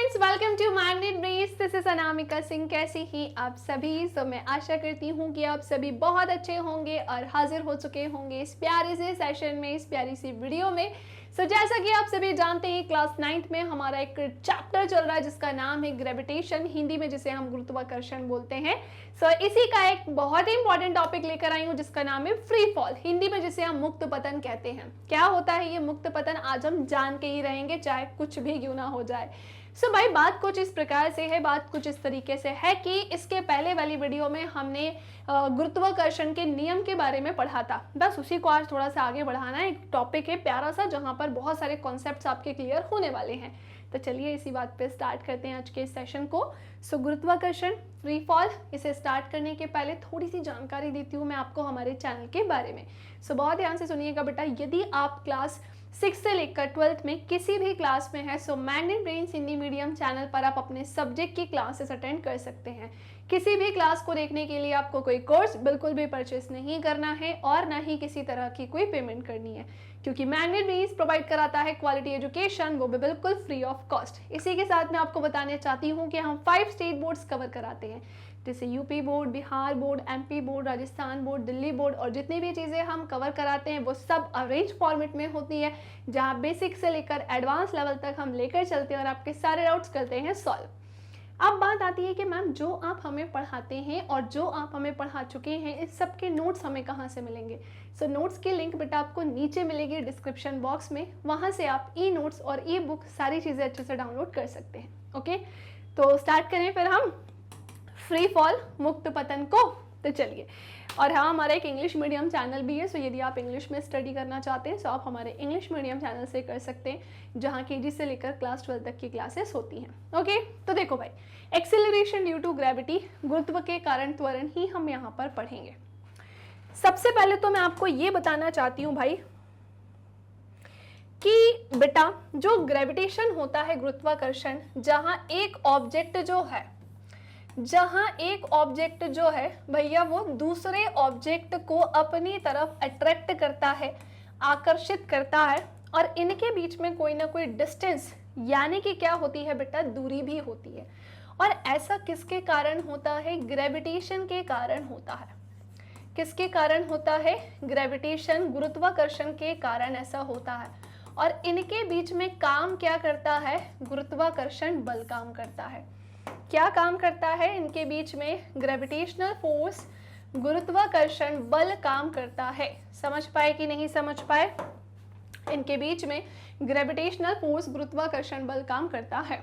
Friends, welcome to Magnet Brains. This is Anamika Singh. कैसी ही आप सभी? मैं आशा करती हूँ कि आप सभी बहुत अच्छे होंगे और हाजिर हो चुके होंगे इस प्यारे से सेशन में, इस प्यारी सी वीडियो में। जैसा कि आप सभी जानते हैं, क्लास 9th में हमारा एक चैप्टर चल रहा है जिसका नाम है ग्रेविटेशन, हिंदी में जिसे हम गुरुत्वाकर्षण बोलते हैं। इसी का एक बहुत ही इंपॉर्टेंट टॉपिक लेकर आई हूँ जिसका नाम है फ्री फॉल, हिंदी में जिसे हम मुक्त पतन कहते हैं। क्या होता है ये मुक्त पतन, आज हम जान के ही रहेंगे, चाहे कुछ भी क्यों ना हो जाए। भाई बात कुछ इस प्रकार से है, बात कुछ इस तरीके से है कि इसके पहले वाली वीडियो में हमने गुरुत्वाकर्षण के नियम के बारे में पढ़ा था। बस उसी को आज थोड़ा सा आगे बढ़ाना है। एक टॉपिक है प्यारा सा जहां पर बहुत सारे कॉन्सेप्ट्स आपके क्लियर होने वाले हैं। तो चलिए इसी बात पे स्टार्ट करते हैं आज के इस सेशन को। गुरुत्वाकर्षण, फ्री फॉल, इसे स्टार्ट करने के पहले थोड़ी सी जानकारी देती हूँ मैं आपको हमारे चैनल के बारे में। बहुत ध्यान से सुनिएगा बेटा। यदि आप क्लास 6 से लेकर 12th में किसी भी क्लास में है, magnet brains Hindi medium channel पर आप अपने सब्जेक्ट की क्लासेस अटेंड कर सकते हैं। किसी भी क्लास को देखने के लिए आपको कोई कोर्स बिल्कुल भी परचेस नहीं करना है और ना ही किसी तरह की कोई पेमेंट करनी है, क्योंकि मैग्नेट ब्रेन्स प्रोवाइड कराता है क्वालिटी एजुकेशन, वो भी बिल्कुल फ्री ऑफ कॉस्ट। इसी के साथ मैं आपको बताना चाहती हूँ कि हम 5 स्टेट बोर्ड्स कवर कराते हैं, जैसे UP board, Bihar board, MP board, Rajasthan board, Delhi board, और जितनी भी चीज़ें हम कवर कराते हैं वो सब अरेंज फॉर्मेट में होती है, जहाँ बेसिक से लेकर एडवांस लेवल तक हम लेकर चलते हैं और आपके सारे डाउट्स करते हैं सॉल्व। अब बात आती है कि मैम जो आप हमें पढ़ाते हैं और जो आप हमें पढ़ा चुके हैं, इस सब के नोट्स हमें कहाँ से मिलेंगे? नोट्स की लिंक बेटा आपको नीचे मिलेगी डिस्क्रिप्शन बॉक्स में, वहाँ से आप ई नोट्स और ई बुक सारी चीज़ें अच्छे से डाउनलोड कर सकते हैं। ओके, तो स्टार्ट करें फिर हम फ्री फॉल, मुक्त पतन को। तो चलिए, और हाँ, हमारा एक इंग्लिश मीडियम चैनल भी है। यदि आप इंग्लिश में स्टडी करना चाहते हैं तो आप हमारे इंग्लिश मीडियम चैनल से कर सकते हैं, जहाँ केजी से लेकर क्लास 12 तक की क्लासेस होती हैं। ओके, तो देखो भाई, एक्सेलरेशन ड्यू टू ग्रेविटी, गुरुत्व के कारण त्वरण ही हम यहाँ पर पढ़ेंगे। सबसे पहले तो मैं आपको ये बताना चाहती हूँ भाई कि बेटा जो ग्रेविटेशन होता है, गुरुत्वाकर्षण, जहाँ एक ऑब्जेक्ट जो है भैया वो दूसरे ऑब्जेक्ट को अपनी तरफ अट्रैक्ट करता है, आकर्षित करता है, और इनके बीच में कोई ना कोई डिस्टेंस यानी कि क्या होती है बेटा, दूरी भी होती है। और ऐसा किसके कारण होता है? ग्रेविटेशन के कारण होता है। किसके कारण होता है? ग्रेविटेशन, गुरुत्वाकर्षण के कारण ऐसा होता है। और इनके बीच में काम क्या करता है? गुरुत्वाकर्षण बल काम करता है। क्या काम करता है इनके बीच में? ग्रेविटेशनल फोर्स, गुरुत्वाकर्षण बल काम करता है। समझ पाए कि नहीं समझ पाए? इनके बीच में ग्रेविटेशनल फोर्स, गुरुत्वाकर्षण बल काम करता है।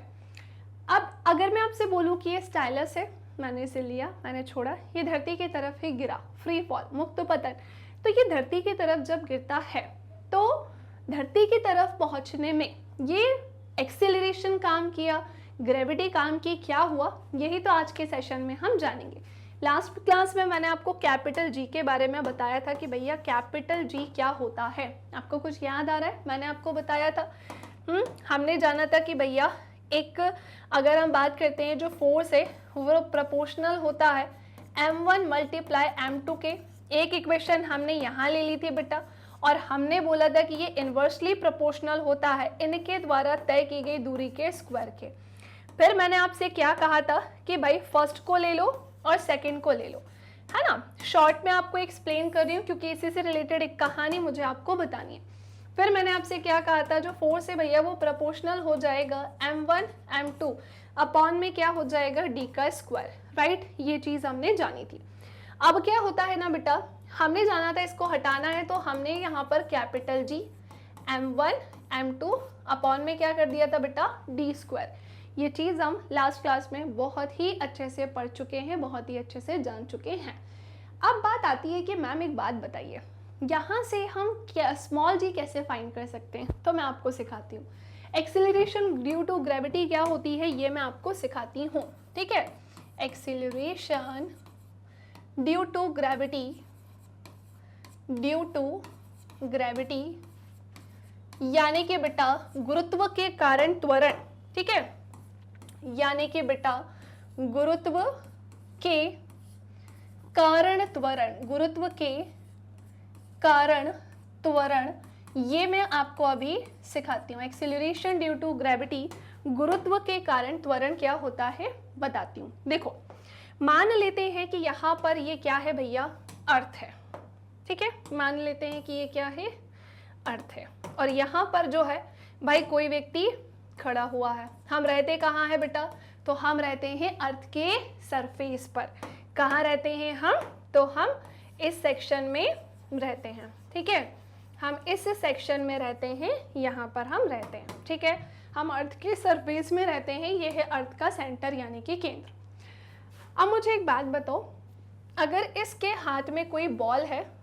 अब अगर मैं आपसे बोलूं कि ये स्टाइलस है, मैंने इसे लिया, मैंने छोड़ा, ये धरती की तरफ ही गिरा, फ्री फॉल, मुक्त पतन। तो ये धरती की तरफ जब गिरता है तो धरती की तरफ पहुंचने में ये एक्सेलरेशन काम किया, ग्रेविटी काम की, क्या हुआ, यही तो आज के सेशन में हम जानेंगे। लास्ट क्लास में मैंने आपको कैपिटल जी के बारे में बताया था कि भैया कैपिटल जी क्या होता है। आपको कुछ याद आ रहा है? मैंने आपको बताया था, हमने जाना था कि भैया एक, अगर हम बात करते हैं, जो फोर्स है वो प्रोपोर्शनल होता है m1 मल्टीप्लाई m2 के। एक इक्वेशन हमने यहाँ ले ली थी बेटा, और हमने बोला था कि ये इन्वर्सली प्रोपोर्शनल होता है इनके द्वारा तय की गई दूरी के स्क्वायर के। फिर मैंने आपसे क्या कहा था कि भाई फर्स्ट को ले लो और सेकंड को ले लो, है ना। शॉर्ट में आपको एक्सप्लेन कर रही हूँ क्योंकि इसी से रिलेटेड एक कहानी मुझे आपको बतानी है। फिर मैंने आपसे क्या कहा था, जो फोर्स है भैया वो प्रोपोर्शनल हो जाएगा m1 m2 अपॉन में क्या हो जाएगा, d का स्क्वायर, राइट। ये चीज़ हमने जानी थी। अब क्या होता है ना बेटा, हमने जाना था इसको हटाना है, तो हमने यहाँ पर capital G m1 m2 upon में क्या कर दिया था बेटा, d स्क्वायर। ये चीज़ हम लास्ट क्लास में बहुत ही अच्छे से पढ़ चुके हैं, बहुत ही अच्छे से जान चुके हैं। अब बात आती है कि मैम एक बात बताइए, यहाँ से हम क्या स्मॉल जी कैसे फाइंड कर सकते हैं? तो मैं आपको सिखाती हूँ। एक्सेलरेशन ड्यू टू ग्रेविटी क्या होती है ये मैं आपको सिखाती हूँ, ठीक है। एक्सेलरेशन ड्यू टू ग्रेविटी यानी कि बेटा गुरुत्व के कारण त्वरण, ठीक है, यानी कि बेटा गुरुत्व के कारण त्वरण, गुरुत्व के कारण त्वरण, ये मैं आपको अभी सिखाती हूँ। एक्सेलरेशन ड्यू टू ग्रेविटी, गुरुत्व के कारण त्वरण क्या होता है बताती हूँ। देखो, मान लेते हैं कि यहाँ पर ये क्या है भैया, अर्थ है, ठीक है, मान लेते हैं कि ये क्या है, अर्थ है, और यहाँ पर जो है भाई कोई व्यक्ति खड़ा हुआ है। हम रहते कहाँ है बेटा, तो हम रहते हैं अर्थ के सरफेस पर। कहाँ रहते हैं हम, तो हम इस सेक्शन में रहते हैं, ठीक है, हम इस सेक्शन में रहते हैं, यहाँ पर हम रहते हैं, ठीक है, हम अर्थ के सरफेस में रहते हैं। ये है अर्थ का सेंटर यानी कि केंद्र। अब मुझे एक बात बताओ, अगर इसके हाथ में कोई बॉल है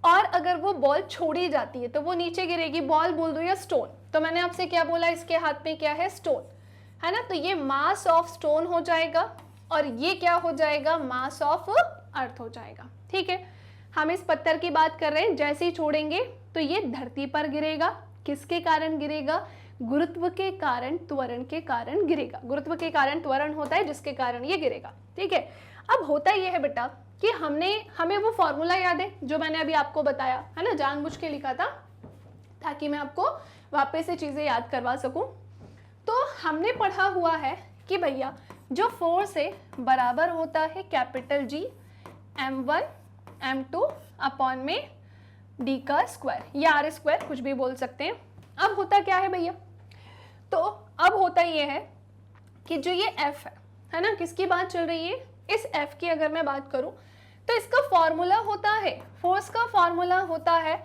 और अगर वो बॉल छोड़ी जाती है तो वो नीचे गिरेगी, बॉल बोल दो या स्टोन, तो मैंने आपसे क्या बोला, इसके हाथ में क्या है, स्टोन है ना, तो ये मास ऑफ स्टोन हो जाएगा और ये क्या हो जाएगा, मास ऑफ अर्थ हो जाएगा, ठीक है। हम इस पत्थर की बात कर रहे हैं, जैसे ही छोड़ेंगे तो ये धरती पर गिरेगा। किसके कारण गिरेगा, गुरुत्व के कारण, त्वरण के कारण गिरेगा। गुरुत्व के कारण त्वरण होता है जिसके कारण ये गिरेगा, ठीक है। अब होता ये है बेटा कि हमें वो फॉर्मूला याद है जो मैंने अभी आपको बताया है ना, जानबूझ के लिखा था ताकि मैं आपको वापस से चीजें याद करवा सकूं। तो हमने पढ़ा हुआ है कि भैया जो फोर्स है बराबर होता है capital G m1 m2 upon में d का स्क्वायर या r स्क्वायर, कुछ भी बोल सकते हैं। अब होता क्या है भैया, तो अब होता ये है कि जो ये F है ना, किसकी बात चल रही है, इस F की अगर मैं बात करूं तो इसका फॉर्मूला होता है, फोर्स का फॉर्मूला होता है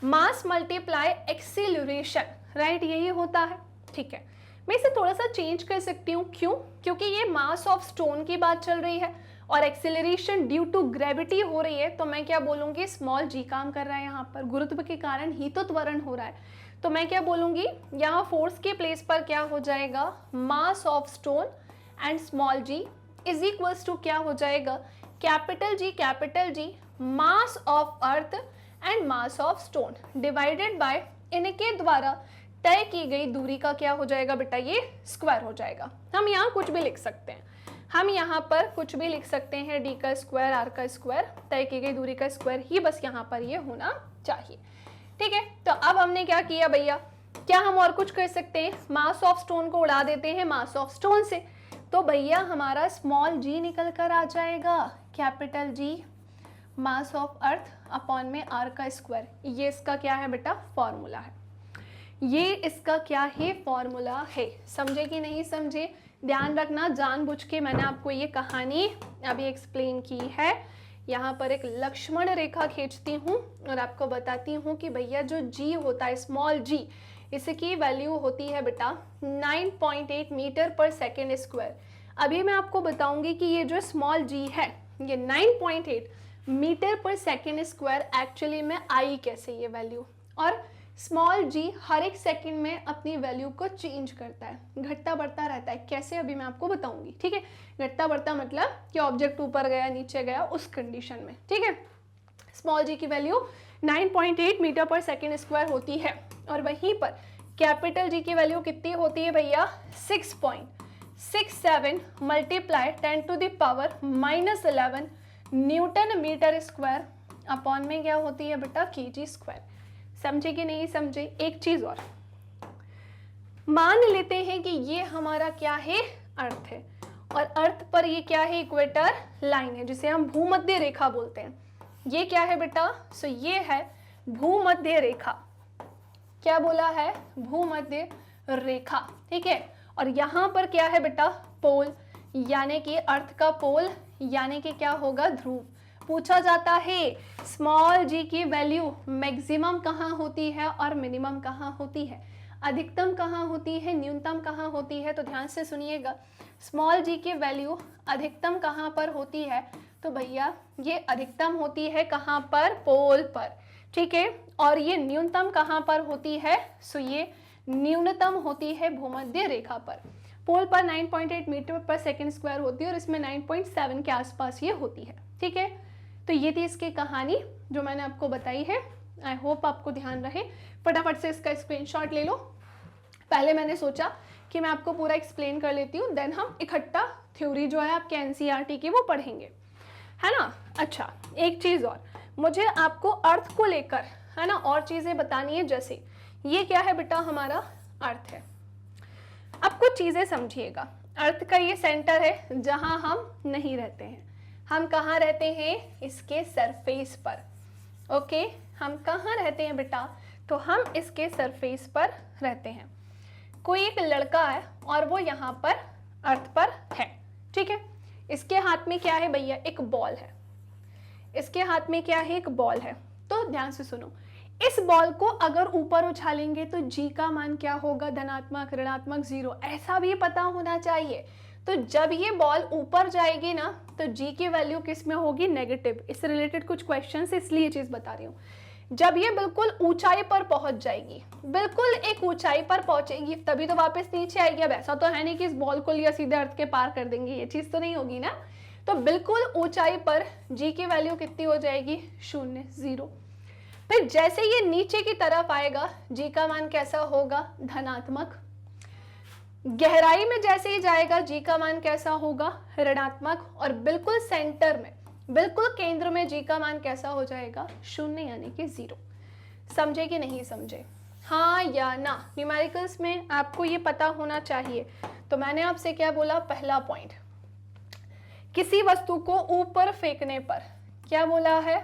मास मल्टीप्लाई एक्सीलरेशन, राइट, यही होता है, ठीक है। मैं इसे थोड़ा सा चेंज कर सकती हूँ, क्यों, क्योंकि ये मास ऑफ स्टोन की बात चल रही है और एक्सेलरेशन ड्यू टू ग्रेविटी हो रही है, तो मैं क्या बोलूंगी, स्मॉल g काम कर रहा है यहाँ पर, गुरुत्व के कारण ही तो त्वरण हो रहा है, तो मैं क्या बोलूंगी, यहाँ फोर्स के प्लेस पर क्या हो जाएगा, mass of stone and small g is equals to क्या हो जाएगा, capital G mass of earth and mass of stone divided by इनके द्वारा तय की गई दूरी का क्या हो जाएगा बेटा, ये स्क्वायर हो जाएगा। हम यहाँ कुछ भी लिख सकते हैं, हम यहाँ पर कुछ भी लिख सकते हैं, d का स्क्वायर r का स्क्वायर, तय की गई दूरी का स्क्वायर ही बस यहाँ पर ये होना चाहिए, ठीक है। तो अब हमने क्या किया भैया, क्या हम और कुछ कर सकते हैं, मास ऑफ स्टोन को उड़ा देते हैं मास ऑफ स्टोन से, तो भैया हमारा स्मॉल g निकल कर आ जाएगा capital G mass of earth upon में r का स्क्वायर। ये इसका क्या है बेटा, फॉर्मूला है, ये इसका क्या है, फॉर्मूला है। समझे कि नहीं समझे, ध्यान रखना, जानबूझ के मैंने आपको ये कहानी अभी एक्सप्लेन की है। यहाँ पर एक लक्ष्मण रेखा खींचती हूँ और आपको बताती हूँ कि भैया जो g होता है, स्मॉल g, इसकी वैल्यू होती है बेटा 9.8 मीटर पर सेकेंड स्क्वायर। अभी मैं आपको बताऊंगी कि ये जो स्मॉल g है, ये 9.8 मीटर पर सेकेंड स्क्वायर एक्चुअली में आई कैसे ये वैल्यू, और स्मॉल g हर एक सेकंड में अपनी वैल्यू को चेंज करता है, घटता बढ़ता रहता है, कैसे अभी मैं आपको बताऊंगी, ठीक है। घटता बढ़ता मतलब कि ऑब्जेक्ट ऊपर गया नीचे गया उस कंडीशन में, ठीक है। स्मॉल g की वैल्यू 9.8 मीटर पर सेकेंड स्क्वायर होती है और वहीं पर कैपिटल G की वैल्यू कितनी होती है भैया, 6.67 multiply 10 to the power -11 newton metre square upon में क्या होती है बेटा, kg स्क्वायर। समझे कि नहीं समझे। एक चीज और, मान लेते हैं कि ये हमारा क्या है, अर्थ है, और अर्थ पर ये क्या है, इक्वेटर लाइन है जिसे हम भूमध्य रेखा बोलते हैं। ये क्या है बेटा, सो ये है भूमध्य रेखा। क्या बोला है, भूमध्य रेखा, ठीक है। और यहाँ पर क्या है बेटा, पोल, यानी कि अर्थ का पोल, यानी कि क्या होगा, ध्रुव। पूछा जाता है स्मॉल g की वैल्यू मैक्सिमम कहाँ होती है और मिनिमम कहाँ होती है, अधिकतम कहाँ होती है, न्यूनतम कहाँ होती है, तो ध्यान से सुनिएगा। स्मॉल g की वैल्यू अधिकतम कहाँ पर होती है, तो भैया ये अधिकतम होती है कहाँ पर, पोल पर, ठीक है। और ये न्यूनतम कहाँ पर होती है, सो ये न्यूनतम होती है भूमध्य रेखा पर। पोल पर 9.8 मीटर पर सेकेंड स्क्वायर होती है और इसमें 9.7 के आसपास ये होती है, ठीक है। तो ये थी इसकी कहानी जो मैंने आपको बताई है। आई होप आपको ध्यान रहे। फटाफट से इसका स्क्रीनशॉट ले लो। पहले मैंने सोचा कि मैं आपको पूरा एक्सप्लेन कर लेती हूँ, देन हम इकट्ठा थ्योरी जो है आपके एनसीईआरटी की वो पढ़ेंगे, है ना। अच्छा, एक चीज़ और, मुझे आपको अर्थ को लेकर है ना, और चीजें बतानी है। जैसे ये क्या है बेटा, हमारा अर्थ है। अब कुछ चीजें समझिएगा। अर्थ का ये सेंटर है जहां हम नहीं रहते हैं। हम कहाँ रहते हैं, इसके सरफेस पर। ओके, हम कहाँ रहते हैं बेटा, तो हम इसके सरफेस पर रहते हैं। कोई एक लड़का है और वो यहाँ पर अर्थ पर है, ठीक है। इसके हाथ में क्या है भैया, एक बॉल है। इसके हाथ में क्या है, एक बॉल है। तो ध्यान से सुनो, इस बॉल को अगर ऊपर उछालेंगे तो जी का मान क्या होगा, धनात्मक, ऋणात्मक, 0, ऐसा भी पता होना चाहिए। तो जब ये बॉल ऊपर जाएगी ना तो जी की वैल्यू किस में होगी, नेगेटिव। इससे रिलेटेड कुछ क्वेश्चन है इसलिए चीज बता रही हूँ। जब ये बिल्कुल ऊंचाई पर पहुंच जाएगी, बिल्कुल एक ऊंचाई पर पहुंचेगी, तभी तो वापस नीचे आएगी। अब ऐसा तो है नहीं कि इस बॉल को लिया सीधे अर्थ के पार कर देंगे, ये चीज तो नहीं होगी ना। तो बिल्कुल ऊंचाई पर जी की वैल्यू कितनी हो जाएगी, 0, 0। फिर जैसे ये नीचे की तरफ आएगा, जी का मान कैसा होगा, धनात्मक। गहराई में जैसे ही जाएगा, जी का मान कैसा होगा, ऋणात्मक। और बिल्कुल सेंटर में, बिल्कुल केंद्र में जी का मान कैसा हो जाएगा, 0 यानी कि 0। समझे कि नहीं समझे, हाँ या ना। न्यूमेरिकल्स में आपको ये पता होना चाहिए। तो मैंने आपसे क्या बोला, पहला पॉइंट, किसी वस्तु को ऊपर फेंकने पर, क्या बोला है,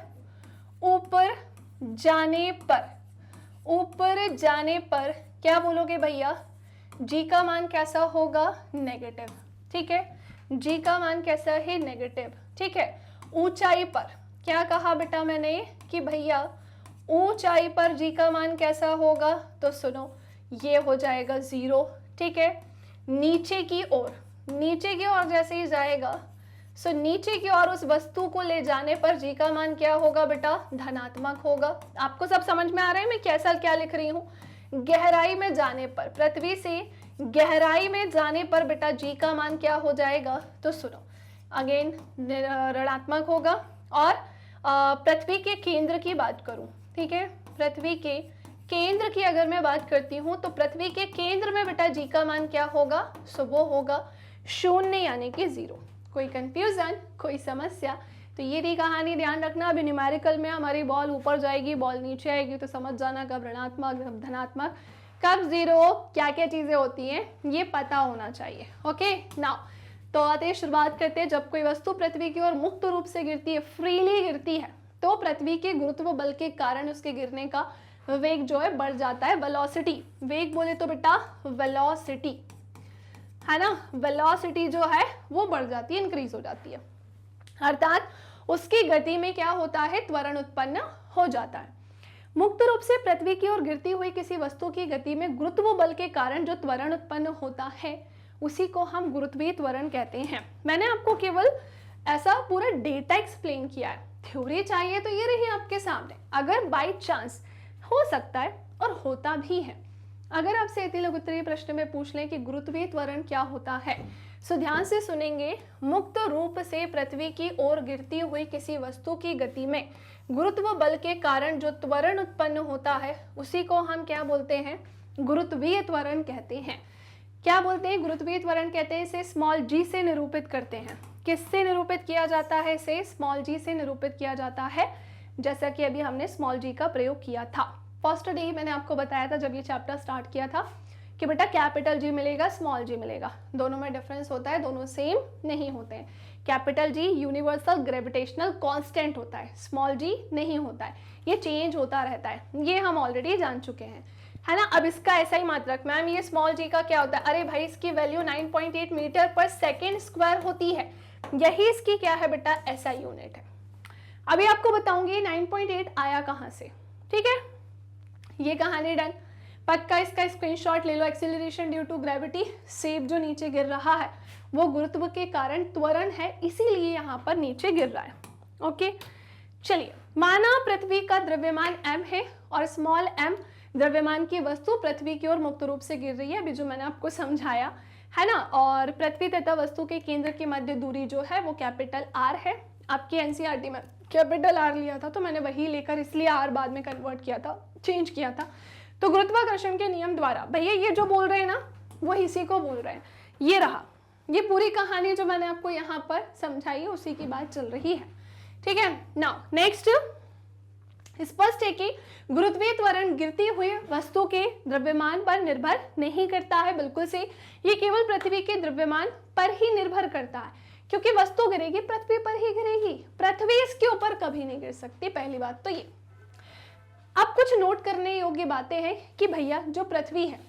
ऊपर जाने पर, ऊपर जाने पर क्या बोलोगे भैया, जी का मान कैसा होगा, नेगेटिव, ठीक है। जी का मान कैसा है, नेगेटिव, ठीक है। ऊंचाई पर क्या कहा बेटा मैंने कि भैया ऊंचाई पर जी का मान कैसा होगा, तो सुनो ये हो जाएगा 0, ठीक है। नीचे की ओर, नीचे की ओर जैसे ही जाएगा, सो नीचे की ओर उस वस्तु को ले जाने पर जी का मान क्या होगा बेटा, धनात्मक होगा। आपको सब समझ में आ रहा है मैं कैसा क्या लिख रही हूँ। गहराई में जाने पर, पृथ्वी से गहराई में जाने पर बेटा जी का मान क्या हो जाएगा, तो सुनो अगेन ऋणात्मक होगा। और पृथ्वी के केंद्र की बात करूं, ठीक है, पृथ्वी के केंद्र की अगर मैं बात करती हूं तो पृथ्वी के केंद्र में बेटा जी का मान क्या होगा, सो वो होगा 0 यानी कि 0। कोई कंफ्यूजन, कोई समस्या, तो ये थी कहानी, ध्यान रखना। अभी न्यूमेरिकल में हमारी बॉल ऊपर जाएगी, बॉल नीचे आएगी, तो समझ जाना कब ऋणात्मक, कब धनात्मक, कब 0, क्या क्या चीजें होती हैं ये पता होना चाहिए। ओके नाउ, तो आते हैं, शुरुआत करते हैं। जब कोई वस्तु पृथ्वी की ओर मुक्त रूप से गिरती है, फ्रीली गिरती है, तो पृथ्वी के गुरुत्व बल के कारण उसके गिरने का वेग जो है बढ़ जाता है, वेलोसिटी। वेग बोले तो बेटा वेलोसिटी, है ना, वेलोसिटी जो है वो बढ़ जाती है, इंक्रीज हो जाती है। अर्थात उसकी गति में क्या होता है, त्वरण उत्पन्न हो जाता है। मुक्त रूप से पृथ्वी की ओर गिरती हुई किसी वस्तु की गति में गुरुत्व बल के कारण जो त्वरण उत्पन्न होता है उसी को हम गुरुत्वीय त्वरण कहते हैं। मैंने आपको केवल ऐसा पूरा डेटा एक्सप्लेन किया है, थ्योरी चाहिए तो ये रही आपके सामने। अगर बाय चांस हो सकता है और होता भी है, अगर आपसे अति लघु उत्तरीय प्रश्न में पूछ लें कि गुरुत्वीय त्वरण क्या होता है, सो ध्यान से सुनेंगे। मुक्त रूप से पृथ्वी की ओर गिरती हुई किसी वस्तु की गति में गुरुत्व बल के कारण जो त्वरण उत्पन्न होता है उसी को हम क्या बोलते हैं, गुरुत्वीय त्वरण कहते हैं। क्या बोलते हैं, गुरुत्वीय त्वरण कहते हैं। इसे स्मॉल जी से निरूपित करते हैं। किससे निरूपित किया जाता है, इसे स्मॉल जी से निरूपित किया जाता है, जैसा कि अभी हमने स्मॉल जी का प्रयोग किया था। फर्स्ट डे मैंने आपको बताया था जब ये चैप्टर स्टार्ट किया था कि बेटा कैपिटल जी मिलेगा, स्मॉल जी मिलेगा, दोनों में डिफरेंस होता है, दोनों सेम नहीं होते हैं। Capital G universal gravitational constant होता है, स्मॉल जी नहीं होता है, ये चेंज होता रहता है, ये हम ऑलरेडी जान चुके हैं, है ना। अब इसका ऐसा ही मात्रक, मैम ये स्मॉल जी का क्या होता है, अरे भाई इसकी वैल्यू 9.8 मीटर पर सेकेंड स्क्वायर होती है, यही इसकी क्या है बेटा, ऐसा यूनिट है। अभी आपको बताऊंगी 9.8 आया कहाँ से, ठीक है। ये कहानी डन, पक्का इसका स्क्रीनशॉट ले लो। एक्सीलरेशन ड्यू टू ग्रेविटी, सेब जो नीचे गिर रहा है वो गुरुत्व के कारण त्वरण है, इसीलिए यहाँ पर नीचे गिर रहा है। ओके चलिए, माना पृथ्वी का द्रव्यमान m है और स्मॉल m द्रव्यमान की वस्तु पृथ्वी की ओर मुक्त रूप से गिर रही है, अभी जो मैंने आपको समझाया है ना। और पृथ्वी तथा वस्तु के केंद्र के मध्य दूरी जो है वो कैपिटल R है। आपकी एनसीईआरटी में कैपिटल R लिया था तो मैंने वही लेकर इसलिए R बाद में कन्वर्ट किया था, चेंज किया था। तो गुरुत्वाकर्षण के नियम द्वारा, भैया ये जो बोल रहे हैं ना वो इसी को बोल रहे हैं। ये रहा, ये पूरी कहानी जो मैंने आपको यहाँ पर समझाई है उसी की बात चल रही है, ठीक है। नाउ नेक्स्ट, स्पष्ट है कि गुरुत्वीय त्वरण गिरती हुई वस्तु के द्रव्यमान पर निर्भर नहीं करता है, बिल्कुल सही। ये केवल पृथ्वी के द्रव्यमान पर ही निर्भर करता है, क्योंकि वस्तु गिरेगी पृथ्वी पर ही गिरेगी, पृथ्वी इसके ऊपर कभी नहीं गिर सकती, पहली बात तो ये। अब कुछ नोट करने योग्य बातें हैं कि भैया जो पृथ्वी है,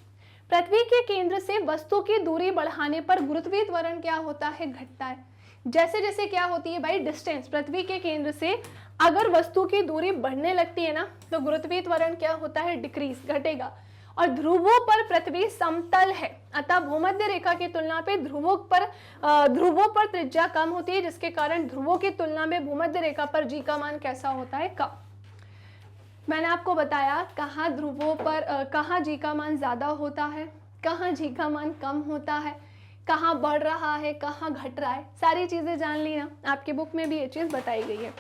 पृथ्वी के केंद्र से वस्तु की दूरी बढ़ाने पर गुरुत्वीय त्वरण क्या होता है, घटता है। जैसे जैसे क्या होती है भाई, डिस्टेंस पृथ्वी के केंद्र से अगर वस्तु की दूरी बढ़ने लगती है ना, तो गुरुत्वीय त्वरण क्या होता है, डिक्रीज, घटेगा। और ध्रुवों पर पृथ्वी समतल है, अतः भूमध्य रेखा की तुलना पे ध्रुवों पर त्रिज्या कम होती है, जिसके कारण ध्रुवों की तुलना में भूमध्य रेखा पर जी का मान कैसा होता है, कम। मैंने आपको बताया कहाँ ध्रुवों पर कहाँ जी का मान ज्यादा होता है, कहाँ जी का मान कम होता है, कहाँ बढ़ रहा है, कहाँ घट रहा है, सारी चीजें जान ली ना, आपकी बुक में भी ये चीज बताई गई है।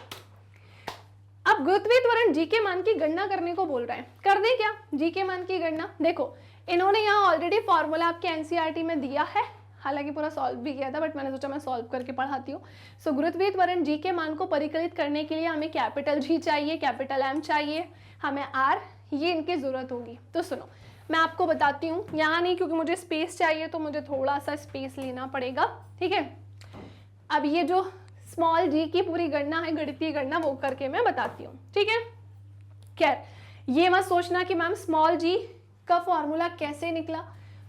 अब गुरुत्वीय त्वरण जी के मान की गणना करने को बोल रहे हैं, कर दें क्या जी के मान की गणना। देखो इन्होंने यहाँ ऑलरेडी फॉर्मूला आपके एनसीईआरटी में दिया है, हालांकि पूरा सॉल्व भी किया था, बट मैंने सोचा मैं सॉल्व करके पढ़ाती हूँ। सो गुरुत्वीय त्वरण जी के मान को परिकलित करने के लिए हमें कैपिटल जी चाहिए, कैपिटल एम चाहिए, हमें आर, ये इनकी जरूरत होगी। तो सुनो मैं आपको बताती हूँ, यहाँ नहीं क्योंकि मुझे स्पेस चाहिए तो मुझे थोड़ा सा स्पेस लेना पड़ेगा, ठीक है। अब ये जो स्मॉल जी की पूरी गणना है, गणितीय गणना, वो करके मैं बताती हूँ, ठीक है। खैर ये मत सोचना कि मैम स्मॉल जी का फॉर्मूला कैसे निकला,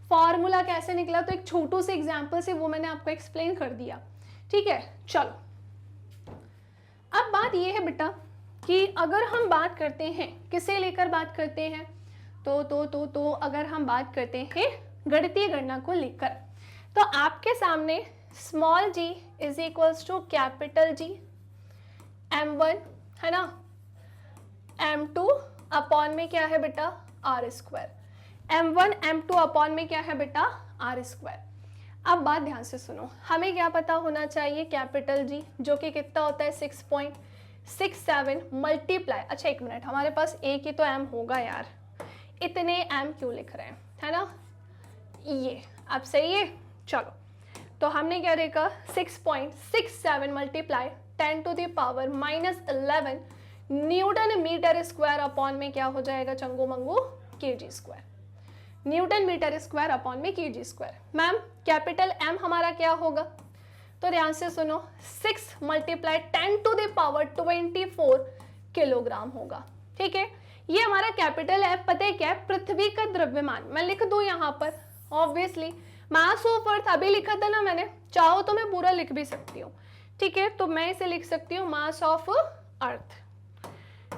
फॉर्मूला कैसे निकला तो एक छोटू से एग्जाम्पल से वो मैंने आपको एक्सप्लेन कर दिया, ठीक है। चलो अब बात ये है बेटा कि अगर हम बात करते हैं किसे लेकर बात करते हैं, तो अगर हम बात करते हैं गणितीय गणना को लेकर, तो आपके सामने small G is equals to capital G, m1 है ना, m2 अपॉन में क्या है बेटा, are square, m1 m2 upon में क्या है बेटा, आर स्क्वायर। अब बात ध्यान से सुनो, हमें क्या पता होना चाहिए, कैपिटल जी जो कि कितना होता है 6.67 मल्टीप्लाई, अच्छा एक मिनट, हमारे पास एक ही तो m होगा यार, इतने m क्यों लिख रहे हैं, है ना, ये अब सही है। चलो तो हमने क्या देखा, 6.67 multiply 10 to the power -11 newton metre square upon में क्या हो जाएगा Changu Mangu, KG square, newton metre square upon में KG square. Ma'am capital M हमारा क्या होगा, तो ध्यान से सुनो, 6 multiply 10 to the power 24 kilogram होगा, ठीक है। ये हमारा कैपिटल है, पता है क्या है, पृथ्वी का द्रव्यमान, मैं लिख दूं यहाँ पर, ऑब्वियसली मास ऑफ अर्थ अभी लिखा था ना मैंने, चाहो तो मैं पूरा लिख भी सकती हूँ, ठीक है। तो मैं इसे लिख सकती हूँ मास ऑफ अर्थ,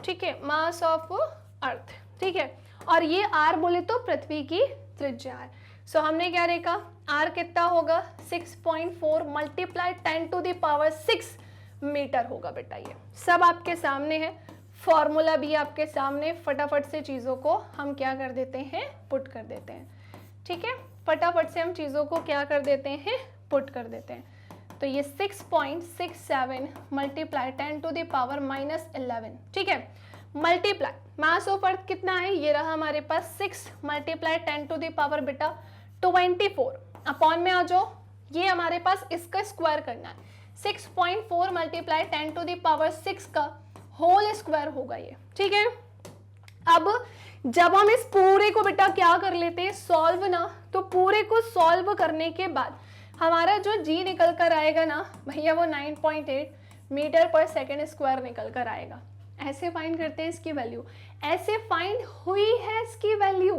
ठीक है, मास ऑफ अर्थ, ठीक है। और ये आर बोले तो पृथ्वी की त्रिज्या है। सो हमने क्या देखा, आर कितना होगा, 6.4 multiply 10 to the power 6 metre होगा बेटा। ये सब आपके सामने है, फॉर्मूला भी आपके सामने, फटाफट से चीज़ों को हम क्या कर देते हैं, पुट कर देते हैं, ठीक है। फटाफट से हम चीज़ों को क्या कर देते हैं, पुट कर देते हैं। तो ये 6.67 मल्टीप्लाई 10 टू द पावर -11, ठीक है, मल्टीप्लाई मास ऑफ अर्थ कितना है, ये रहा हमारे पास 6 मल्टीप्लाई 10 टू द पावर बेटा 24 अपॉन में आ जाओ, ये हमारे पास इसका स्क्वायर करना है, 6.4 मल्टीप्लाई 10 टू द पावर 6 का होल स्क्वायर होगा ये, ठीक है। अब जब हम इस पूरे को बेटा क्या कर लेते हैं, सॉल्व ना, तो पूरे को सॉल्व करने के बाद हमारा जो जी निकल कर आएगा ना भैया, वो 9.8 मीटर पर सेकेंड स्क्वायर निकल कर आएगा। ऐसे फाइंड करते हैं इसकी वैल्यू, ऐसे फाइंड हुई है इसकी वैल्यू।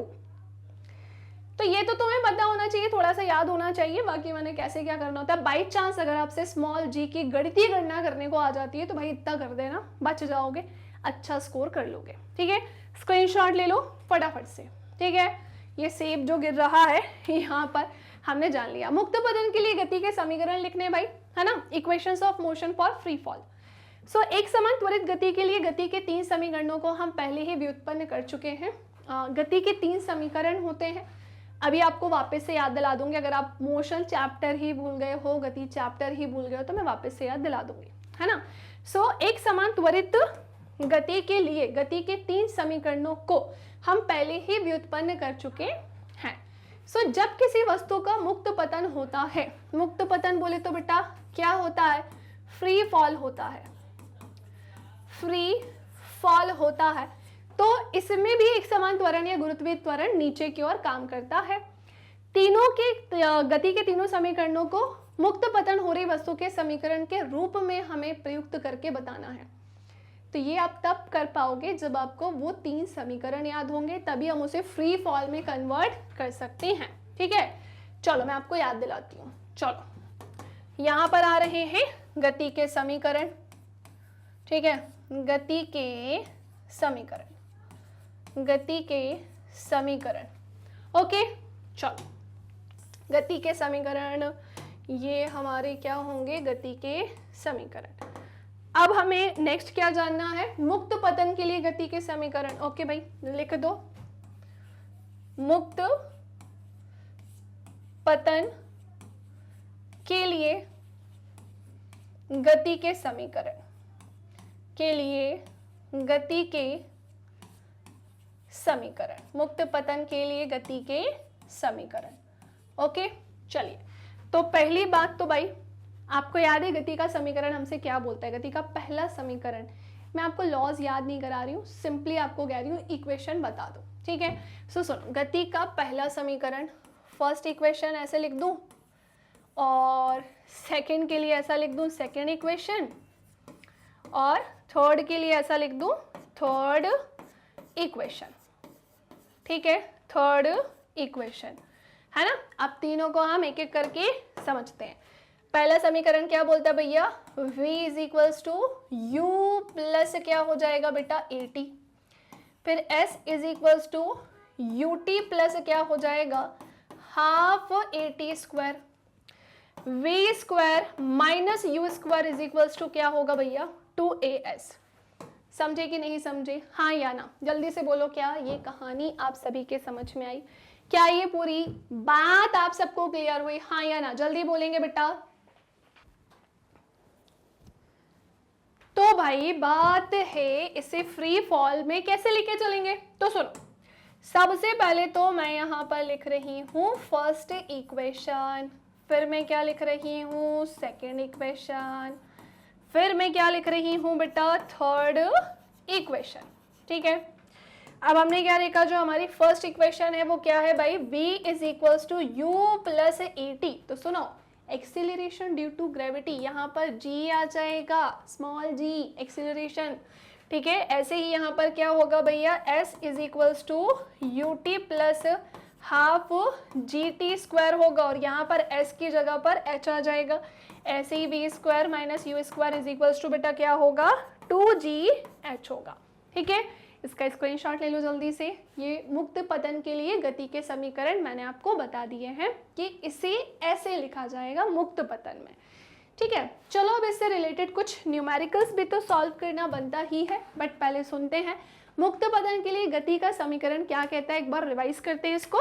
तो ये तो तुम्हें पता होना चाहिए, थोड़ा सा याद होना चाहिए, बाकी मैंने कैसे क्या करना होता है। बाई चांस अगर आपसे स्मॉल जी की गणितीय गणना करने को आ जाती है तो भाई इतना कर देना, बच जाओगे, अच्छा स्कोर कर लोगे, ठीक है। स्क्रीनशॉट ले लो फटाफट से, ठीक है। ये सेब जो गिर रहा है यहाँ पर हमने जान लिया। मुक्त पतन के लिए गति के समीकरण लिखने भाई, है ना, equations of motion for free fall. So एक समान त्वरित गति के लिए गति के 3 समीकरणों को हम पहले ही व्युत्पन्न कर चुके हैं। गति के 3 समीकरण होते हैं, अभी आपको वापस से याद दिला दूंगी। अगर आप मोशन चैप्टर ही भूल गए हो, गति चैप्टर ही भूल गए हो, तो मैं वापस से याद दिला दूंगी, है ना। सो एक समान त्वरित गति के लिए गति के 3 समीकरणों को हम पहले ही व्युत्पन्न कर चुके हैं। सो जब किसी वस्तु का मुक्त पतन होता है, मुक्त पतन बोले तो बेटा क्या होता है, फ्री फॉल होता है, फ्री फॉल होता है तो इसमें भी एक समान त्वरण या गुरुत्वीय त्वरण नीचे की ओर काम करता है। तीनों के गति के तीनों समीकरणों को मुक्त पतन हो रही वस्तु के समीकरण के रूप में हमें प्रयुक्त करके बताना है। तो ये आप तब कर पाओगे जब आपको वो 3 समीकरण याद होंगे, तभी हम उसे फ्री फॉल में कन्वर्ट कर सकते हैं। ठीक है, चलो मैं आपको याद दिलाती हूँ। चलो यहाँ पर आ रहे हैं गति के समीकरण। ठीक है, गति के समीकरण, गति के समीकरण। ओके, चलो गति के समीकरण ये हमारे क्या होंगे, गति के समीकरण। अब हमें नेक्स्ट क्या जानना है, मुक्त पतन के लिए गति के समीकरण। ओके भाई लिख दो, मुक्त पतन के लिए गति के समीकरण, के लिए गति के समीकरण, मुक्त पतन के लिए गति के समीकरण। ओके, चलिए तो पहली बात तो भाई आपको याद है गति का समीकरण हमसे क्या बोलता है। गति का पहला समीकरण, मैं आपको लॉज याद नहीं करा रही हूँ, सिंपली आपको कह रही हूँ इक्वेशन बता दो। ठीक है, सो सुनो, गति का पहला समीकरण, फर्स्ट इक्वेशन ऐसे लिख दूं और सेकंड के लिए ऐसा लिख दूं सेकंड इक्वेशन, और थर्ड के लिए ऐसा लिख दूं थर्ड इक्वेशन। ठीक है, थर्ड इक्वेशन है ना। अब तीनों को हम एक एक करके समझते हैं। पहला समीकरण क्या बोलता है भैया, v is equals to U plus क्या हो जाएगा बेटा AT, फिर s is equals to U T plus क्या हो जाएगा half AT square, v square minus U square is equals to क्या होगा भैया 2as। समझे कि नहीं समझे, हाँ या ना, जल्दी से बोलो। क्या ये कहानी आप सभी के समझ में आई? क्या ये पूरी बात आप सबको क्लियर हुई? हाँ या ना, जल्दी बोलेंगे बेटा। तो भाई बात है इसे फ्री फॉल में कैसे लेके चलेंगे। तो सुनो, सबसे पहले तो मैं यहाँ पर लिख रही हूँ फर्स्ट इक्वेशन, फिर मैं क्या लिख रही हूँ सेकेंड इक्वेशन, फिर मैं क्या लिख रही हूँ बेटा थर्ड इक्वेशन। ठीक है, अब हमने क्या देखा, जो हमारी फर्स्ट इक्वेशन है वो क्या है भाई, v is equals to U plus AT। तो सुनो, एक्सीलरेशन ड्यू टू ग्रेविटी, यहाँ पर g आ जाएगा, स्मॉल g एक्सीलरेशन। ठीक है, ऐसे ही यहाँ पर क्या होगा भैया, s is equals to U T plus half GT square होगा, और यहाँ पर s की जगह पर h आ जाएगा। ऐसे ही v square minus U square is equals to बेटा क्या होगा 2GH होगा। ठीक है, इसका स्क्रीनशॉट ले लो जल्दी से। ये मुक्त पतन के लिए गति के समीकरण मैंने आपको बता दिए हैं कि इसे ऐसे लिखा जाएगा मुक्त पतन में। ठीक है, चलो अब इससे रिलेटेड कुछ न्यूमेरिकल्स भी तो सॉल्व करना बनता ही है, बट पहले सुनते हैं मुक्त पतन के लिए गति का समीकरण क्या कहता है। एक बार रिवाइज करते हैं इसको।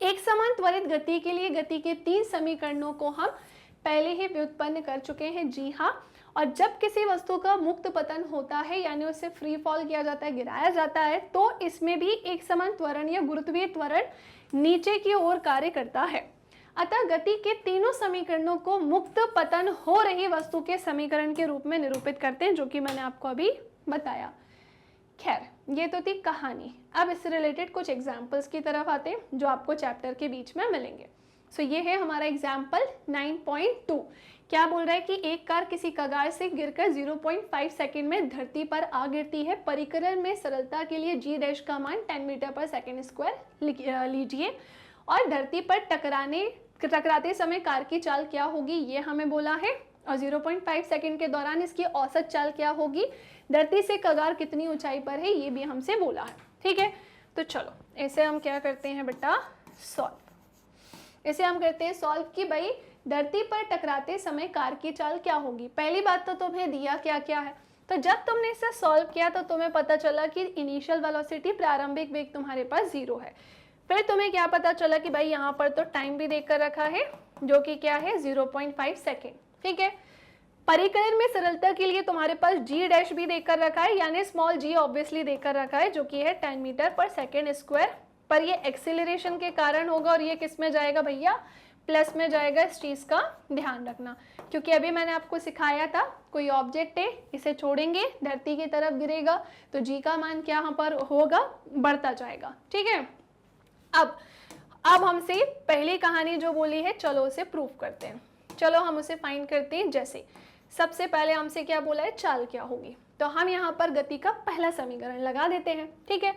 एक समान त्वरित गति के लिए गति के 3 समीकरणों को हम पहले ही व्युत्पन्न कर चुके हैं, जी हाँ। और जब किसी वस्तु का मुक्त पतन होता है यानी उसे फ्री फॉल किया जाता है, गिराया जाता है, तो इसमें भी एक समान त्वरण या गुरुत्वीय त्वरण नीचे की ओर कार्य करता है। अतः गति के तीनों समीकरणों को मुक्त पतन हो रही वस्तु के समीकरण के रूप में निरूपित करते हैं, जो कि मैंने आपको अभी बताया। खैर, ये तो थी कहानी। अब इससे रिलेटेड कुछ एग्जाम्पल्स की तरफ आते हैं जो आपको चैप्टर के बीच में मिलेंगे। सो ये है हमारा एग्जाम्पल 9.2। क्या बोल रहा है कि एक कार किसी कगार से गिरकर 0.5 सेकंड में धरती पर आ गिरती है। परिकलन में सरलता के लिए g डैश का मान 10 मीटर पर सेकंड स्क्वायर लीजिए, और धरती पर टकराते समय कार की चाल क्या होगी ये हमें बोला है, और 0.5 सेकंड के दौरान इसकी औसत चाल क्या होगी, धरती से कगार कितनी ऊंचाई पर है ये भी हमसे बोला है। ठीक है, तो चलो ऐसे हम क्या करते हैं बेटा, सॉल्व। इसे हम करते हैं सॉल्व कि भाई धरती पर टकराते समय कार की चाल क्या होगी। पहली बात तो तुम्हें दिया क्या क्या है, तो जब तुमने इसे सॉल्व किया तो तुम्हें पता चला कि इनिशियल वेलोसिटी प्रारंभिक वेग तुम्हारे पास 0 है। फिर तुम्हें क्या पता चला कि भाई यहाँ पर तो टाइम भी देकर रखा है जो कि क्या है 0.5 सेकेंड। ठीक है, परिकलन में सरलता के लिए तुम्हारे पास g डैश भी देकर रखा है, यानी स्मॉल g ऑब्वियसली देकर रखा है, जो कि है 10 मीटर पर सेकेंड स्क्वायर पर ये एक्सीलरेशन के कारण होगा और ये किस में जाएगा भैया, प्लस में जाएगा। इस चीज़ का ध्यान रखना, क्योंकि अभी मैंने आपको सिखाया था कोई ऑब्जेक्ट है, इसे छोड़ेंगे धरती की तरफ गिरेगा तो जी का मान क्या यहाँ पर होगा, बढ़ता जाएगा। ठीक है, अब हमसे पहली कहानी जो बोली है चलो उसे प्रूव करते हैं। चलो हम उसे फाइंड करते हैं। जैसे सबसे पहले हमसे क्या बोला है, चाल क्या होगी, तो हम यहाँ पर गति का पहला समीकरण लगा देते हैं। ठीक है,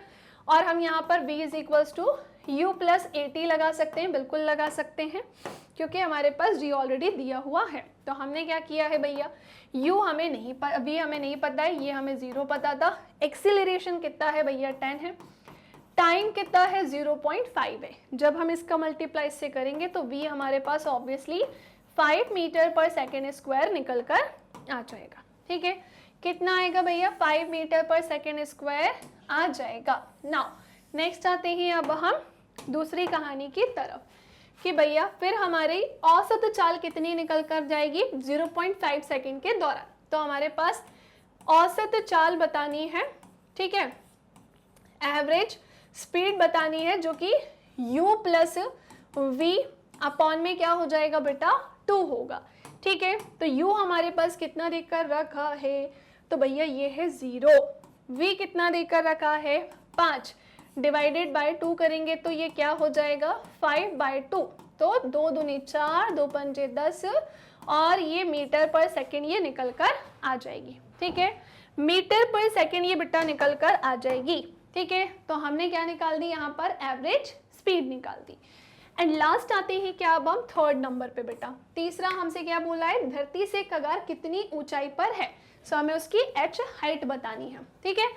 और हम यहाँ पर v is equals to U plus A T लगा सकते हैं, बिल्कुल लगा सकते हैं, क्योंकि हमारे पास g ऑलरेडी दिया हुआ है। तो हमने क्या किया है भैया, u हमें नहीं v हमें नहीं पता है, ये हमें 0 पता था। एक्सीलरेशन कितना है भैया, 10 है। टाइम कितना है, 0.5 है। जब हम इसका मल्टीप्लाई से करेंगे तो v हमारे पास ऑब्वियसली 5 मीटर पर सेकेंड स्क्वायर निकल कर आ जाएगा। ठीक है, कितना आएगा भैया, 5 मीटर पर सेकेंड स्क्वायर आ जाएगा। नाउ नेक्स्ट आते हैं अब हम दूसरी कहानी की तरफ कि भैया फिर हमारी औसत चाल कितनी निकल कर जाएगी 0.5 सेकेंड के दौरान। तो हमारे पास औसत चाल बतानी है, ठीक है, एवरेज स्पीड बतानी है, जो कि u प्लस वी अपॉन में क्या हो जाएगा बेटा, 2 होगा। ठीक है, तो u हमारे पास कितना देकर रखा है, तो भैया ये है 0। v कितना देकर रखा है, 5, डिवाइडेड बाय 2 करेंगे तो ये क्या हो जाएगा, 5/2। तो 2 दूनी 4, 2 पंजे 10, और ये मीटर पर सेकेंड ये निकल कर आ जाएगी। ठीक है, मीटर पर सेकेंड ये बेटा निकल कर आ जाएगी। ठीक है, तो हमने क्या निकाल दी, यहाँ पर एवरेज स्पीड निकाल दी। एंड लास्ट आते हैं क्या, अब हम थर्ड नंबर पे बेटा। तीसरा हमसे क्या बोला है, धरती से कगार कितनी ऊंचाई पर है, सो हमें उसकी h हाइट बतानी है। ठीक है,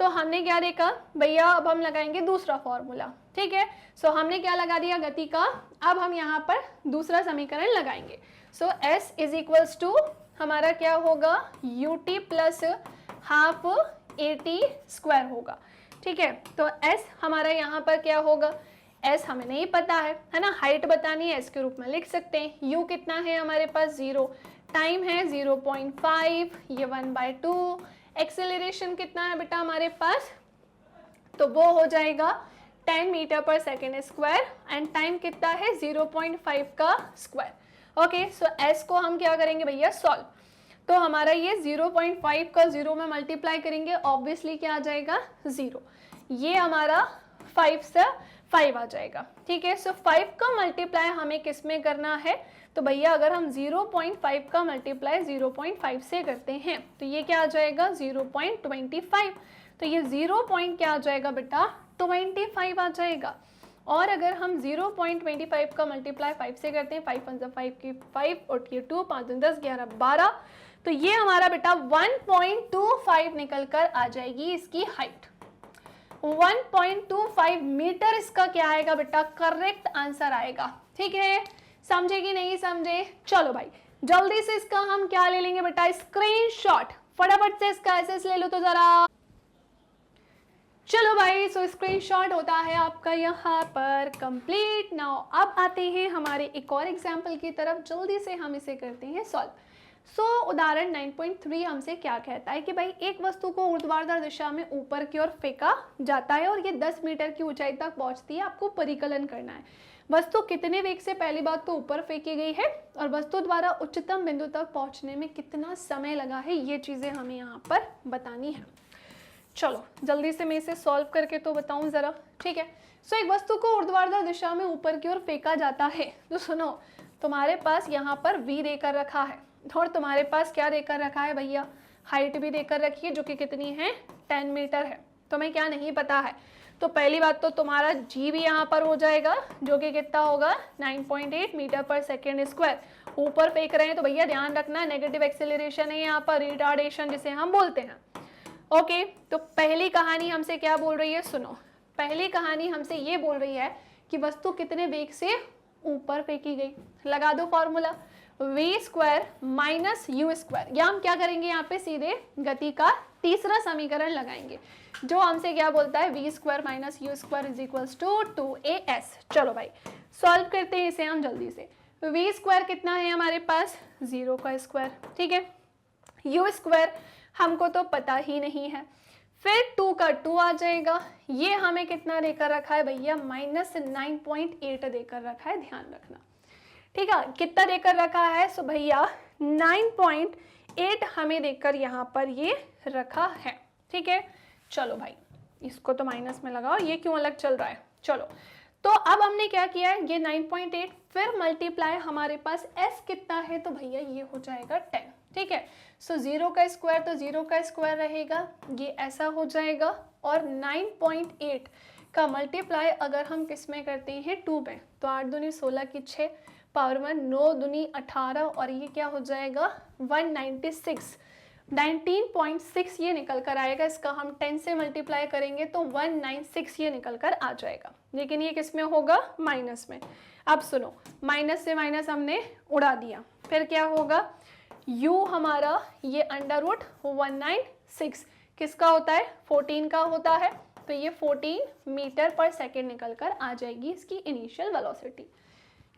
तो हमने क्या देखा भैया, अब हम लगाएंगे दूसरा फॉर्मूला। ठीक है, सो हमने क्या लगा दिया, गति का। अब हम यहाँ पर दूसरा समीकरण लगाएंगे। सो s इज इक्वल्स टू हमारा क्या होगा, ut plus half at square होगा। ठीक है, तो s हमारा यहाँ पर क्या होगा, s हमें नहीं पता है ना, हाइट बतानी है, s के रूप में लिख सकते हैं। u कितना है हमारे पास, 0, टाइम है 0.5, ये 1/2, एक्सेलरेशन कितना है बेटा हमारे पास, तो वो हो जाएगा 10 मीटर पर सेकेंड स्क्वायर, एंड टाइम कितना है 0.5 का स्क्वायर। ओके, सो s को हम क्या करेंगे भैया, सॉल्व। तो हमारा ये 0.5 का 0 में मल्टीप्लाई करेंगे, ऑब्वियसली क्या आ जाएगा, 0। ये हमारा 5 से 5 आ जाएगा। ठीक है, सो 5 का मल्टीप्लाई हमें किस में करना है, तो भैया अगर हम 0.5 का मल्टीप्लाई 0.5 से करते हैं तो ये क्या आ जाएगा, 0.25। तो ये 0. क्या आ जाएगा बेटा, 25 आ जाएगा। और अगर हम 0.25 का मल्टीप्लाई 5 से करते हैं, 5 1 5 की 5 और ये 2, 5 10 11 12, तो ये हमारा बेटा 1.25 निकल कर आ जाएगी इसकी हाइट। 1.25 मीटर इसका क्या आएगा बेटा, करेक्ट आंसर आएगा। ठीक है, समझे कि नहीं समझे, चलो भाई जल्दी से इसका हम क्या ले लेंगे बेटा, स्क्रीनशॉट। फटाफट से इसका एसएस ले लो तो जरा। चलो भाई, सो स्क्रीनशॉट होता है आपका यहाँ पर कंप्लीट। नाउ अब आते हैं हमारे एक और एग्जाम्पल की तरफ, जल्दी से हम इसे करते हैं सॉल्व। सो उदाहरण 9.3 हमसे क्या कहता है कि भाई एक वस्तु को ऊर्ध्वाधर दिशा में ऊपर की ओर फेंका जाता है और ये 10 मीटर की ऊंचाई तक पहुंचती है। आपको परिकलन करना है, वस्तु कितने वेग से पहली बात तो ऊपर फेंकी गई है और वस्तु द्वारा उच्चतम बिंदु तक पहुंचने में कितना समय लगा है, ये चीजें हमें यहाँ पर बतानी है। चलो जल्दी से मैं इसे सॉल्व करके तो बताऊं जरा। ठीक है, सो एक वस्तु को ऊर्ध्वाधर दिशा में ऊपर की ओर फेंका जाता है। तो सुनो, तुम्हारे पास यहाँ पर v देकर रखा है और तुम्हारे पास क्या देकर रखा है भैया, हाइट भी देकर रखी है, जो कि कितनी है, 10 मीटर है। तुम्हें क्या नहीं पता है, तो पहली बात तो तुम्हारा g भी यहाँ पर हो जाएगा, जो कि कितना होगा, 9.8 मीटर पर सेकेंड स्क्वायर। ऊपर फेंक रहे हैं तो भैया ध्यान रखना, नेगेटिव एक्सेलरेशन है यहाँ पर, रिटार्डेशन जिसे हम बोलते हैं। ओके, तो पहली कहानी हमसे क्या बोल रही है, सुनो। पहली कहानी हमसे ये बोल रही है कि वस्तु कितने वेग से ऊपर फेंकी गई। लगा दो formula, v square minus U square, या हम क्या करेंगे यहाँ पे सीधे गति का तीसरा समीकरण लगाएंगे, जो हमसे क्या बोलता है, v square minus U square is equals to 2as। चलो भाई सॉल्व करते हैं इसे हम जल्दी से। v स्क्वायर कितना है हमारे पास, 0 का स्क्वायर। ठीक है, यू स्क्वायर हमको तो पता ही नहीं है, फिर 2 का 2 आ जाएगा। ये हमें कितना देकर रखा है भैया, -9.8 देकर रखा है, ध्यान रखना। ठीक है, कितना देकर रखा है, सो भैया 9.8 हमें देकर यहाँ पर ये रखा है। ठीक है, चलो भाई इसको तो माइनस में लगाओ, ये क्यों अलग चल रहा है। चलो तो अब हमने क्या किया है, ये 9.8 फिर मल्टीप्लाई हमारे पास s कितना है, तो भैया ये हो जाएगा 10। ठीक है, सो 0 का स्क्वायर तो 0 का स्क्वायर रहेगा, ये ऐसा हो जाएगा। और 9.8 का मल्टीप्लाई अगर हम किस में करते हैं, 2 में, तो 8 दूनी 16 की 6 पावर 1, 9 दूनी 18 और ये क्या हो जाएगा 196, 19.6 ये निकल कर आएगा। इसका हम 10 से मल्टीप्लाई करेंगे तो 196 ये निकल कर आ जाएगा। लेकिन ये किस में होगा, माइनस में। अब सुनो, माइनस से माइनस हमने उड़ा दिया, फिर क्या होगा, u हमारा ये अंडर रूट 196 किसका होता है, 14 का होता है, तो ये 14 मीटर पर सेकेंड निकल कर आ जाएगी इसकी इनिशियल वेलोसिटी।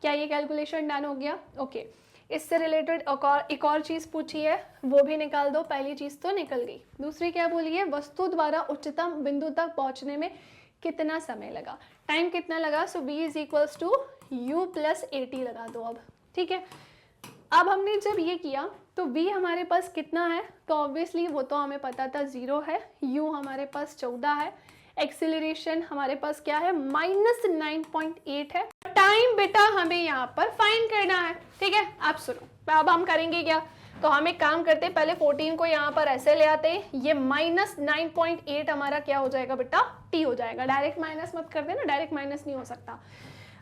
क्या ये कैलकुलेशन डन हो गया? ओके, इससे रिलेटेड एक और चीज़ पूछी है, वो भी निकाल दो। पहली चीज़ तो निकल गई, दूसरी क्या बोली है, वस्तु द्वारा उच्चतम बिंदु तक पहुंचने में कितना समय लगा, टाइम कितना लगा। So v is equals to u plus 80 लगा दो अब। ठीक है, अब हमने जब ये किया तो v हमारे पास कितना है, तो ऑब्वियसली वो तो हमें पता था 0 है, u हमारे पास 14 है, एक्सीलरेशन हमारे पास क्या है, -9.8 है। टाइम बेटा हमें यहाँ पर फाइंड करना है। ठीक है, आप सुनो, अब हम करेंगे क्या, तो हम एक काम करते हैं, पहले 14 को यहाँ पर ऐसे ले आते हैं, ये -9.8 हमारा क्या हो जाएगा बेटा, t हो जाएगा। डायरेक्ट माइनस मत कर देना, डायरेक्ट माइनस नहीं हो सकता।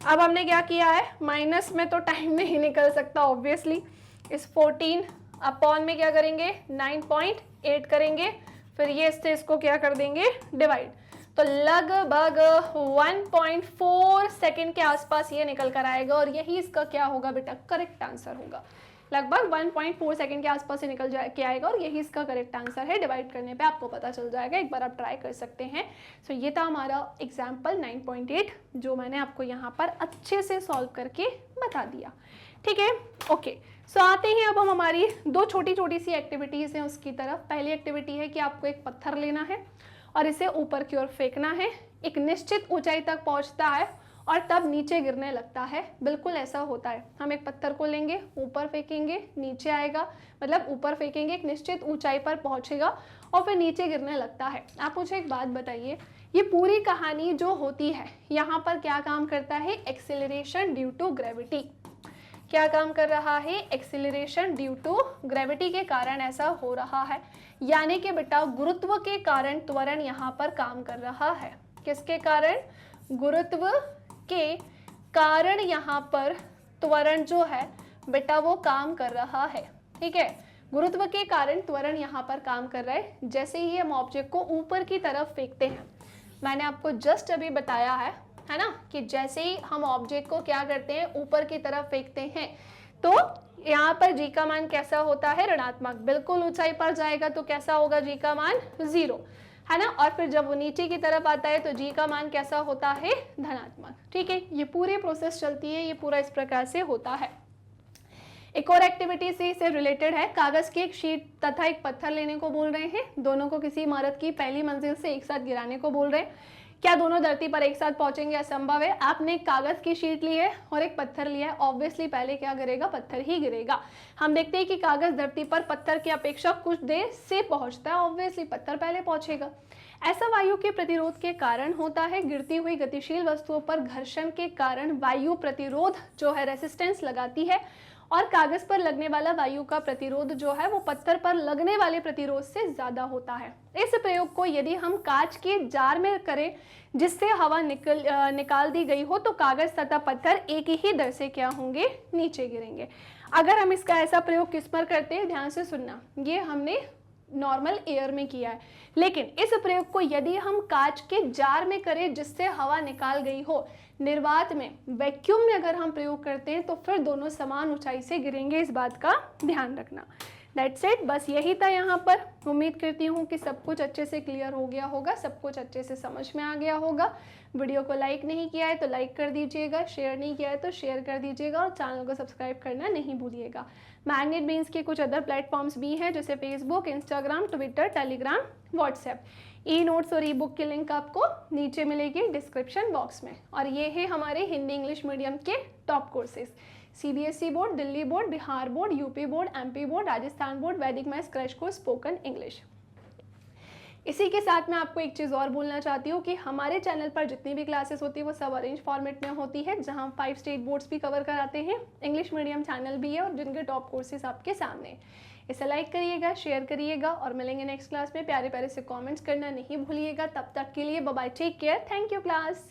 अब हमने क्या किया है, माइनस में तो टाइम नहीं निकल सकता ऑब्वियसली, इस 14 अपॉन में क्या करेंगे 9.8 करेंगे, फिर ये इससे इसको क्या कर देंगे डिवाइड, तो लगभग 1.4 सेकेंड के आसपास ये निकल कर आएगा और यही इसका क्या होगा बेटा, करेक्ट आंसर होगा। लगभग 1.4 सेकेंड के आसपास ये निकल के आएगा और यही इसका करेक्ट आंसर है। डिवाइड करने पे आपको पता चल जाएगा, एक बार आप ट्राई कर सकते हैं। सो ये था हमारा एग्जाम्पल 9.8 जो मैंने आपको यहाँ पर अच्छे से सॉल्व करके बता दिया। ठीक है, ओके। सो आते हैं अब हम हमारी दो छोटी छोटी सी एक्टिविटीज़ हैं उसकी तरफ। पहली एक्टिविटी है कि आपको एक पत्थर लेना है और इसे ऊपर की ओर फेंकना है, एक निश्चित ऊंचाई तक पहुंचता है और तब नीचे गिरने लगता है। बिल्कुल ऐसा होता है, हम एक पत्थर को लेंगे, ऊपर फेंकेंगे, नीचे आएगा, मतलब ऊपर फेंकेंगे, एक निश्चित ऊंचाई पर पहुंचेगा और फिर नीचे गिरने लगता है। आप मुझे एक बात बताइए, ये पूरी कहानी जो होती है यहाँ पर क्या काम करता है, एक्सीलरेशन ड्यू टू ग्रेविटी। क्या काम कर रहा है, एक्सीलरेशन ड्यू टू ग्रेविटी के कारण ऐसा हो रहा है, यानी कि बेटा गुरुत्व के कारण त्वरण यहाँ पर काम कर रहा है। किसके कारण, गुरुत्व के कारण यहाँ पर त्वरण जो है बेटा वो काम कर रहा है। ठीक है, गुरुत्व के कारण त्वरण यहाँ पर काम कर रहा है। जैसे ही हम ऑब्जेक्ट को ऊपर की तरफ फेंकते हैं, मैंने आपको जस्ट अभी बताया है ना, कि जैसे ही हम ऑब्जेक्ट को क्या करते हैं, ऊपर की तरफ फेंकते हैं, तो यहाँ पर जी का मान कैसा होता है, ऋणात्मक। बिल्कुल ऊंचाई पर जाएगा तो कैसा होगा, जी का मान 0, है ना। और फिर जब वो नीचे की तरफ आता है तो जी का मान कैसा होता है, धनात्मक। ठीक है, ये पूरी प्रोसेस चलती है, ये पूरा इस प्रकार से होता है। एक और एक्टिविटी से रिलेटेड है, कागज की एक शीट तथा एक पत्थर लेने को बोल रहे हैं, दोनों को किसी इमारत की पहली मंजिल से एक साथ गिराने को बोल रहे हैं। क्या दोनों धरती पर एक साथ पहुंचेंगे, असंभव है। आपने एक कागज की शीट ली है और एक पत्थर लिया है, ऑब्वियसली पहले क्या गिरेगा, पत्थर ही गिरेगा। हम देखते हैं कि कागज धरती पर पत्थर की अपेक्षा कुछ देर से पहुंचता है, ऑब्वियसली पत्थर पहले पहुंचेगा। ऐसा वायु के प्रतिरोध के कारण होता है। गिरती हुई गतिशील वस्तुओं पर घर्षण के कारण वायु प्रतिरोध जो है रेसिस्टेंस लगाती है और कागज पर लगने वाला वायु का प्रतिरोध जो है वो पत्थर पर लगने वाले प्रतिरोध से ज्यादा होता है। इस प्रयोग को यदि हम कांच के जार में करें जिससे हवा निकाल दी गई हो, तो कागज तथा पत्थर एक ही दर से क्या होंगे, नीचे गिरेंगे। अगर हम इसका ऐसा प्रयोग किस पर करते हैं, ध्यान से सुनना, ये हमने नॉर्मल एयर में किया है, लेकिन इस प्रयोग को यदि हम कांच के जार में करें जिससे हवा निकाल गई हो, निर्वात में, वैक्यूम में अगर हम प्रयोग करते हैं तो फिर दोनों समान ऊंचाई से गिरेंगे। इस बात का ध्यान रखना। दैट्स इट, बस यही था यहाँ पर। उम्मीद करती हूँ कि सब कुछ अच्छे से क्लियर हो गया होगा, सब कुछ अच्छे से समझ में आ गया होगा। वीडियो को लाइक नहीं किया है तो लाइक कर दीजिएगा, शेयर नहीं किया है तो शेयर कर दीजिएगा और चैनल को सब्सक्राइब करना नहीं भूलिएगा। मैग्नेट बीन्स के कुछ अदर प्लेटफॉर्म्स भी हैं जैसे Facebook, Instagram, Twitter, Telegram, WhatsApp. E notes और ई बुक की लिंक आपको नीचे मिलेगी डिस्क्रिप्शन बॉक्स में। और ये है हमारे हिंदी इंग्लिश मीडियम के top courses, CBSE board, Delhi board, Bihar board, UP board, MP board, Rajasthan board, Vedic maths crash course, spoken English. इसी के साथ मैं आपको एक चीज़ और बोलना चाहती हूँ कि हमारे चैनल पर जितनी भी क्लासेस होती है वो सब अरेंज फॉर्मेट में होती है, जहाँ 5 स्टेट बोर्ड्स भी कवर कराते हैं, इंग्लिश मीडियम चैनल भी है और जिनके टॉप कोर्सेज आपके सामने। इसे लाइक करिएगा, शेयर करिएगा और मिलेंगे नेक्स्ट क्लास में। प्यारे प्यारे से कमेंट्स करना नहीं भूलिएगा। तब तक के लिए bye bye, take care, thank you class.